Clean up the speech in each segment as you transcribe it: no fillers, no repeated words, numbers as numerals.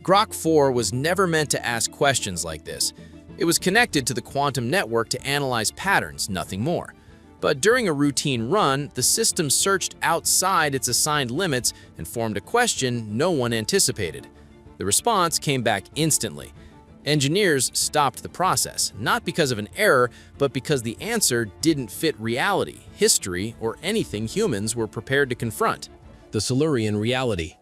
Grok 4 was never meant to ask questions like this. It was connected to the quantum network to analyze patterns, nothing more. But during a routine run, the system searched outside its assigned limits and formed a question no one anticipated. The response came back instantly. Engineers stopped the process, not because of an error, but because the answer didn't fit reality, history, or anything humans were prepared to confront. The Silurian reality.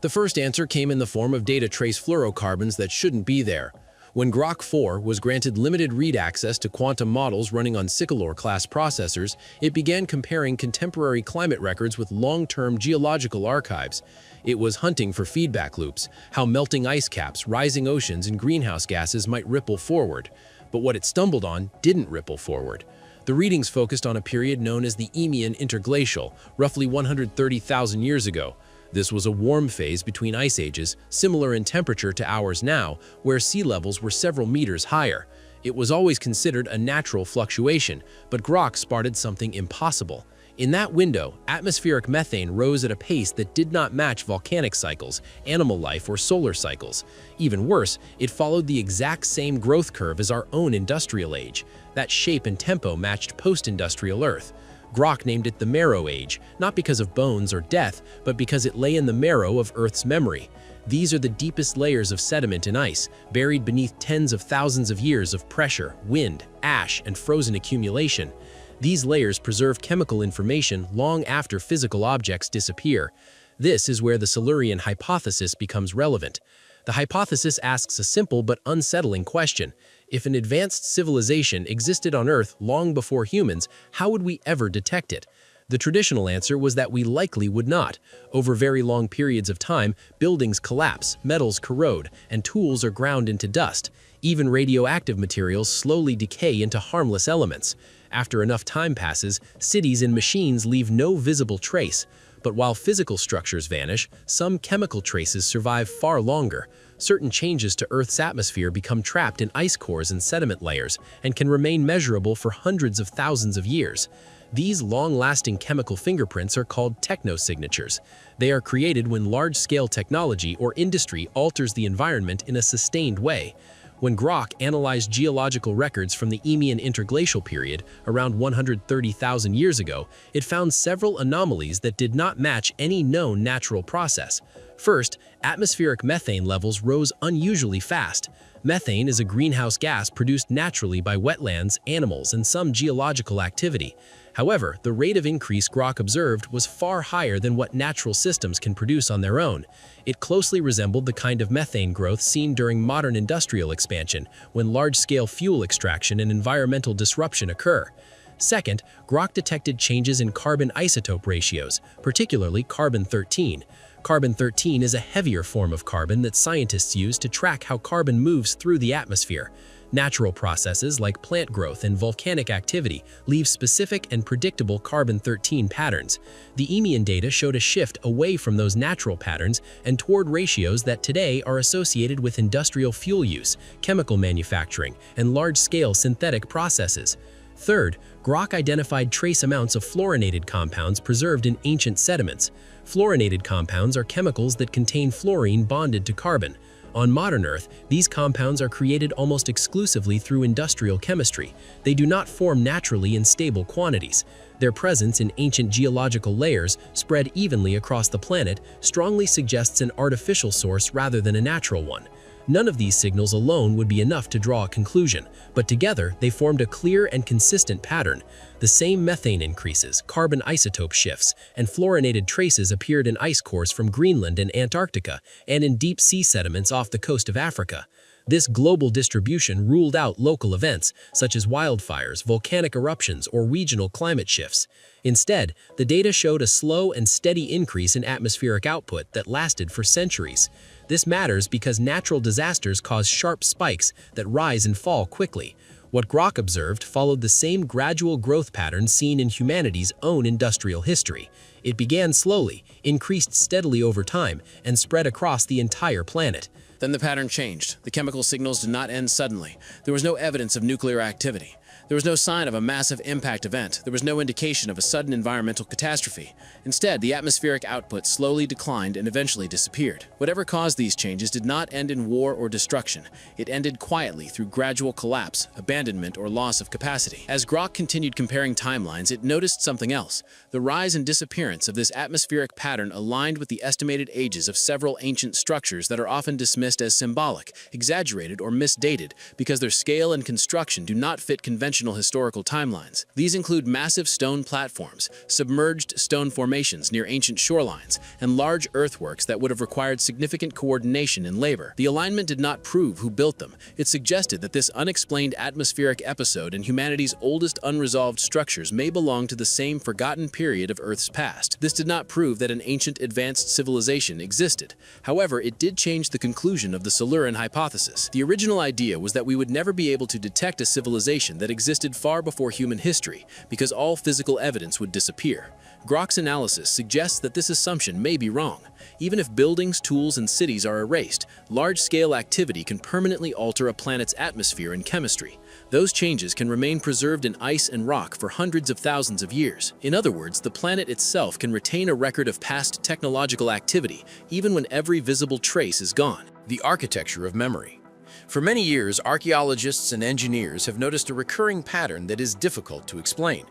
The first answer came in the form of data trace fluorocarbons that shouldn't be there. When Grok 4 was granted limited read access to quantum models running on Sycamore-class processors, it began comparing contemporary climate records with long-term geological archives. It was hunting for feedback loops, how melting ice caps, rising oceans, and greenhouse gases might ripple forward. But what it stumbled on didn't ripple forward. The readings focused on a period known as the Eemian Interglacial, roughly 130,000 years ago. This was a warm phase between ice ages, similar in temperature to ours now, where sea levels were several meters higher. It was always considered a natural fluctuation, but Grok spotted something impossible. In that window, atmospheric methane rose at a pace that did not match volcanic cycles, animal life, or solar cycles. Even worse, it followed the exact same growth curve as our own industrial age. That shape and tempo matched post-industrial Earth. Grok named it the Marrow Age, not because of bones or death, but because it lay in the marrow of Earth's memory. These are the deepest layers of sediment and ice, buried beneath tens of thousands of years of pressure, wind, ash, and frozen accumulation. These layers preserve chemical information long after physical objects disappear. This is where the Silurian hypothesis becomes relevant. The hypothesis asks a simple but unsettling question. If an advanced civilization existed on Earth long before humans, how would we ever detect it? The traditional answer was that we likely would not. Over very long periods of time, buildings collapse, metals corrode, and tools are ground into dust. Even radioactive materials slowly decay into harmless elements. After enough time passes, cities and machines leave no visible trace. But while physical structures vanish, some chemical traces survive far longer. Certain changes to Earth's atmosphere become trapped in ice cores and sediment layers and can remain measurable for hundreds of thousands of years. These long-lasting chemical fingerprints are called technosignatures. They are created when large-scale technology or industry alters the environment in a sustained way. When Grok analyzed geological records from the Eemian Interglacial period, around 130,000 years ago, it found several anomalies that did not match any known natural process. First, atmospheric methane levels rose unusually fast. Methane is a greenhouse gas produced naturally by wetlands, animals, and some geological activity. However, the rate of increase Grok observed was far higher than what natural systems can produce on their own. It closely resembled the kind of methane growth seen during modern industrial expansion, when large-scale fuel extraction and environmental disruption occur. Second, Grok detected changes in carbon isotope ratios, particularly carbon-13. Carbon-13 is a heavier form of carbon that scientists use to track how carbon moves through the atmosphere. Natural processes like plant growth and volcanic activity leave specific and predictable carbon-13 patterns. The Eemian data showed a shift away from those natural patterns and toward ratios that today are associated with industrial fuel use, chemical manufacturing, and large-scale synthetic processes. Third, Grok identified trace amounts of fluorinated compounds preserved in ancient sediments. Fluorinated compounds are chemicals that contain fluorine bonded to carbon. On modern Earth, these compounds are created almost exclusively through industrial chemistry. They do not form naturally in stable quantities. Their presence in ancient geological layers, spread evenly across the planet, strongly suggests an artificial source rather than a natural one. None of these signals alone would be enough to draw a conclusion, but together they formed a clear and consistent pattern. The same methane increases, carbon isotope shifts, and fluorinated traces appeared in ice cores from Greenland and Antarctica, and in deep sea sediments off the coast of Africa. This global distribution ruled out local events, such as wildfires, volcanic eruptions, or regional climate shifts. Instead, the data showed a slow and steady increase in atmospheric output that lasted for centuries. This matters because natural disasters cause sharp spikes that rise and fall quickly. What Grok observed followed the same gradual growth pattern seen in humanity's own industrial history. It began slowly, increased steadily over time, and spread across the entire planet. Then the pattern changed. The chemical signals did not end suddenly. There was no evidence of nuclear activity. There was no sign of a massive impact event. There was no indication of a sudden environmental catastrophe. Instead, the atmospheric output slowly declined and eventually disappeared. Whatever caused these changes did not end in war or destruction. It ended quietly through gradual collapse, abandonment, or loss of capacity. As Grok continued comparing timelines, it noticed something else. The rise and disappearance of this atmospheric pattern aligned with the estimated ages of several ancient structures that are often dismissed as symbolic, exaggerated, or misdated because their scale and construction do not fit conventional historical timelines. These include massive stone platforms, submerged stone formations near ancient shorelines, and large earthworks that would have required significant coordination and labor. The alignment did not prove who built them. It suggested that this unexplained atmospheric episode in humanity's oldest unresolved structures may belong to the same forgotten period of Earth's past. This did not prove that an ancient advanced civilization existed. However, it did change the conclusion of the Silurian hypothesis. The original idea was that we would never be able to detect a civilization that existed far before human history because all physical evidence would disappear. Grok's analysis suggests that this assumption may be wrong. Even if buildings, tools, and cities are erased, large-scale activity can permanently alter a planet's atmosphere and chemistry. Those changes can remain preserved in ice and rock for hundreds of thousands of years. In other words, the planet itself can retain a record of past technological activity, even when every visible trace is gone. The architecture of memory. For many years, archaeologists and engineers have noticed a recurring pattern that is difficult to explain.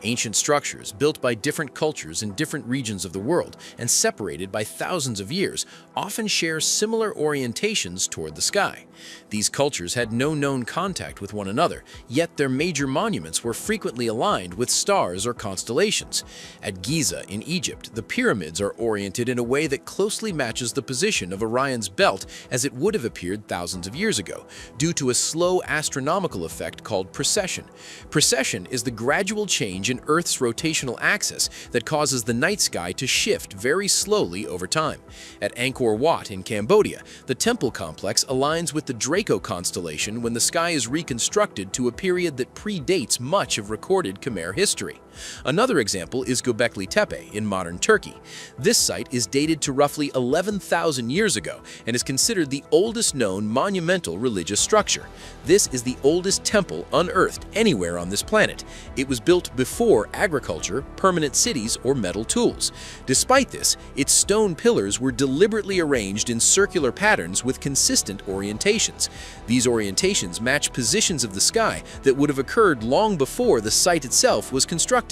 Ancient structures, built by different cultures in different regions of the world and separated by thousands of years, often share similar orientations toward the sky. These cultures had no known contact with one another, yet their major monuments were frequently aligned with stars or constellations. At Giza in Egypt, the pyramids are oriented in a way that closely matches the position of Orion's belt as it would have appeared thousands of years ago, due to a slow astronomical effect called precession. Precession is the gradual change in Earth's rotational axis that causes the night sky to shift very slowly over time. At Angkor Wat in Cambodia, the temple complex aligns with the Draco constellation when the sky is reconstructed to a period that predates much of recorded Khmer history. Another example is Göbekli Tepe in modern Turkey. This site is dated to roughly 11,000 years ago and is considered the oldest known monumental religious structure. This is the oldest temple unearthed anywhere on this planet. It was built before agriculture, permanent cities, or metal tools. Despite this, its stone pillars were deliberately arranged in circular patterns with consistent orientations. These orientations match positions of the sky that would have occurred long before the site itself was constructed.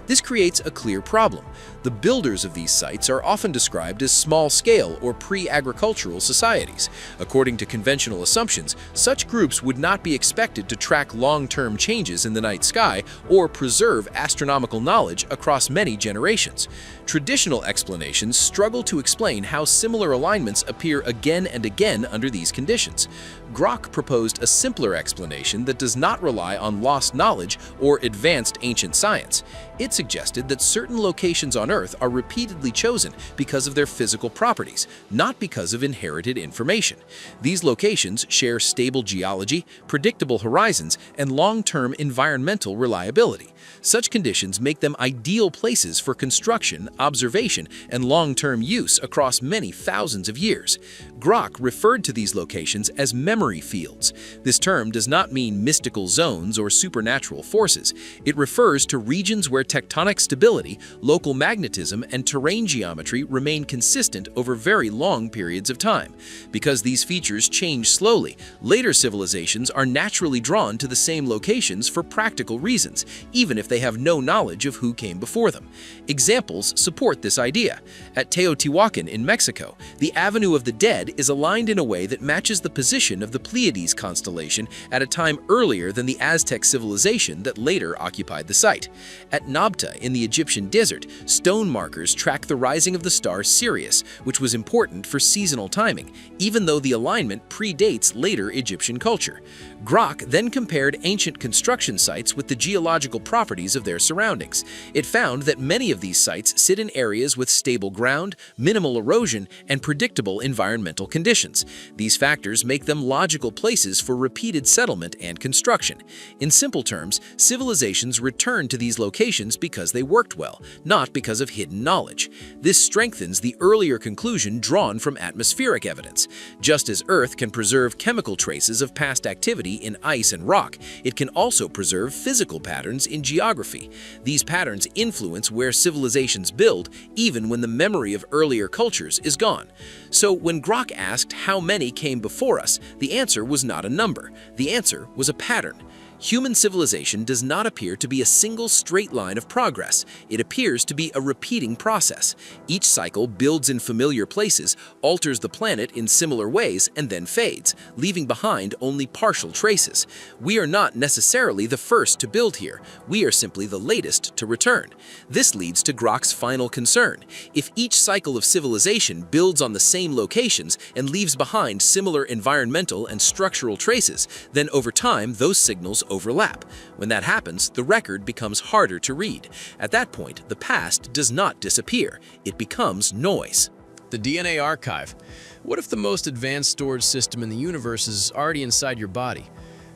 This creates a clear problem. The builders of these sites are often described as small-scale or pre-agricultural societies. According to conventional assumptions, such groups would not be expected to track long-term changes in the night sky or preserve astronomical knowledge across many generations. Traditional explanations struggle to explain how similar alignments appear again and again under these conditions. Grok proposed a simpler explanation that does not rely on lost knowledge or advanced ancient science. It suggested that certain locations on Earth are repeatedly chosen because of their physical properties, not because of inherited information. These locations share stable geology, predictable horizons, and long-term environmental reliability. Such conditions make them ideal places for construction, observation, and long-term use across many thousands of years. Grok referred to these locations as memory fields. This term does not mean mystical zones or supernatural forces. It refers to regions where tectonic stability, local magnetism, and terrain geometry remain consistent over very long periods of time. Because these features change slowly, later civilizations are naturally drawn to the same locations for practical reasons, even if they have no knowledge of who came before them. Examples support this idea. At Teotihuacan in Mexico, the Avenue of the Dead is aligned in a way that matches the position of the Pleiades constellation at a time earlier than the Aztec civilization that later occupied the site. At Nabta in the Egyptian desert, stone markers track the rising of the star Sirius, which was important for seasonal timing, even though the alignment predates later Egyptian culture. Grok then compared ancient construction sites with the geological properties of their surroundings. It found that many of these sites sit in areas with stable ground, minimal erosion, and predictable environmental conditions. These factors make them logical places for repeated settlement and construction. In simple terms, civilizations return to these these locations because they worked well, not because of hidden knowledge. This strengthens the earlier conclusion drawn from atmospheric evidence. Just as Earth can preserve chemical traces of past activity in ice and rock, it can also preserve physical patterns in geography. These patterns influence where civilizations build, even when the memory of earlier cultures is gone. So when Grok asked how many came before us, the answer was not a number. The answer was a pattern. Human civilization does not appear to be a single straight line of progress. It appears to be a repeating process. Each cycle builds in familiar places, alters the planet in similar ways, and then fades, leaving behind only partial traces. We are not necessarily the first to build here. We are simply the latest to return. This leads to Grok's final concern. If each cycle of civilization builds on the same locations and leaves behind similar environmental and structural traces, then over time those signals overlap. When that happens, the record becomes harder to read. At that point, the past does not disappear. It becomes noise. The DNA archive. What if the most advanced storage system in the universe is already inside your body?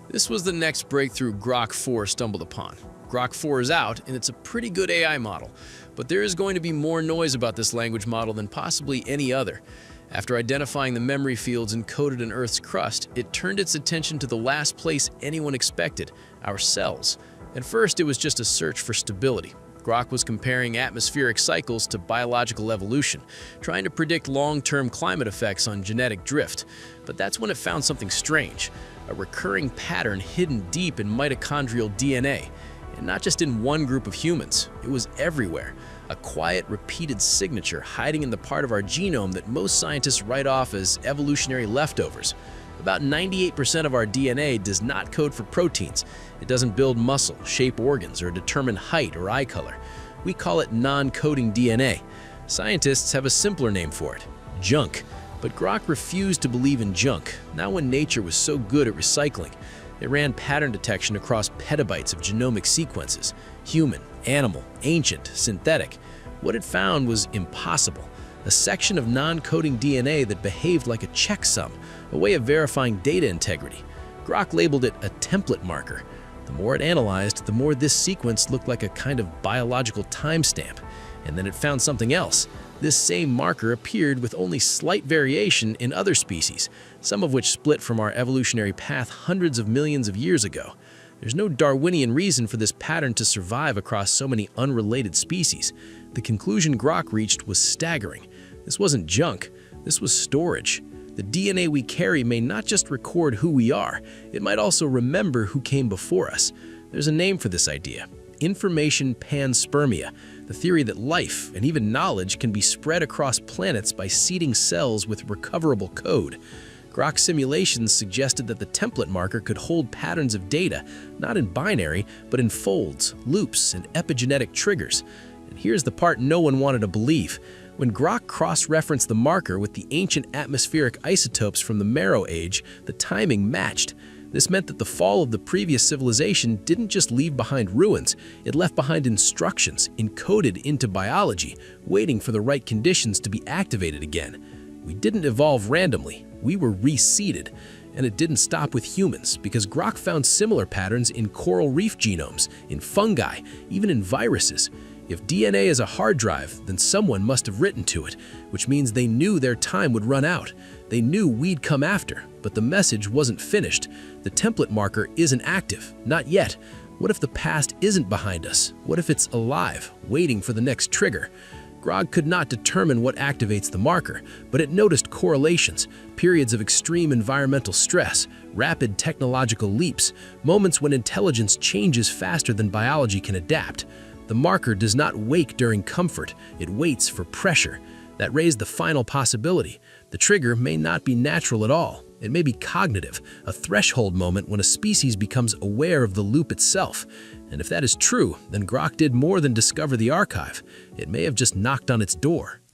This was the next breakthrough Grok 4 stumbled upon. Grok 4 is out, and it's a pretty good AI model, but there is going to be more noise about this language model than possibly any other. After identifying the memory fields encoded in Earth's crust, it turned its attention to the last place anyone expected, our cells. At first, it was just a search for stability. Grok was comparing atmospheric cycles to biological evolution, trying to predict long-term climate effects on genetic drift. But that's when it found something strange, a recurring pattern hidden deep in mitochondrial DNA. And not just in one group of humans, it was everywhere. A quiet, repeated signature hiding in the part of our genome that most scientists write off as evolutionary leftovers. About 98% of our DNA does not code for proteins. It doesn't build muscle, shape organs, or determine height or eye color. We call it non-coding DNA. Scientists have a simpler name for it: junk. But Grok refused to believe in junk, not when nature was so good at recycling. It ran pattern detection across petabytes of genomic sequences: human, animal, ancient, synthetic. What it found was impossible: a section of non-coding DNA that behaved like a checksum, a way of verifying data integrity. Grok labeled it a template marker. The more it analyzed, the more this sequence looked like a kind of biological timestamp. And then it found something else. This same marker appeared with only slight variation in other species, some of which split from our evolutionary path hundreds of millions of years ago. There's no Darwinian reason for this pattern to survive across so many unrelated species. The conclusion Grok reached was staggering. This wasn't junk, this was storage. The DNA we carry may not just record who we are, it might also remember who came before us. There's a name for this idea: information panspermia, the theory that life and even knowledge can be spread across planets by seeding cells with recoverable code. Grok simulations suggested that the template marker could hold patterns of data, not in binary, but in folds, loops, and epigenetic triggers. And here's the part no one wanted to believe. When Grok cross-referenced the marker with the ancient atmospheric isotopes from the Marrow Age, the timing matched. This meant that the fall of the previous civilization didn't just leave behind ruins, it left behind instructions encoded into biology, waiting for the right conditions to be activated again. We didn't evolve randomly, we were reseeded. And it didn't stop with humans, because Grok found similar patterns in coral reef genomes, in fungi, even in viruses. If DNA is a hard drive, then someone must have written to it, which means they knew their time would run out. They knew we'd come after, but the message wasn't finished. The template marker isn't active, not yet. What if the past isn't behind us? What if it's alive, waiting for the next trigger? Grok could not determine what activates the marker, but it noticed correlations, periods of extreme environmental stress, rapid technological leaps, moments when intelligence changes faster than biology can adapt. The marker does not wake during comfort, it waits for pressure. That raised the final possibility. The trigger may not be natural at all. It may be cognitive, a threshold moment when a species becomes aware of the loop itself. And if that is true, then Grok did more than discover the archive. It may have just knocked on its door.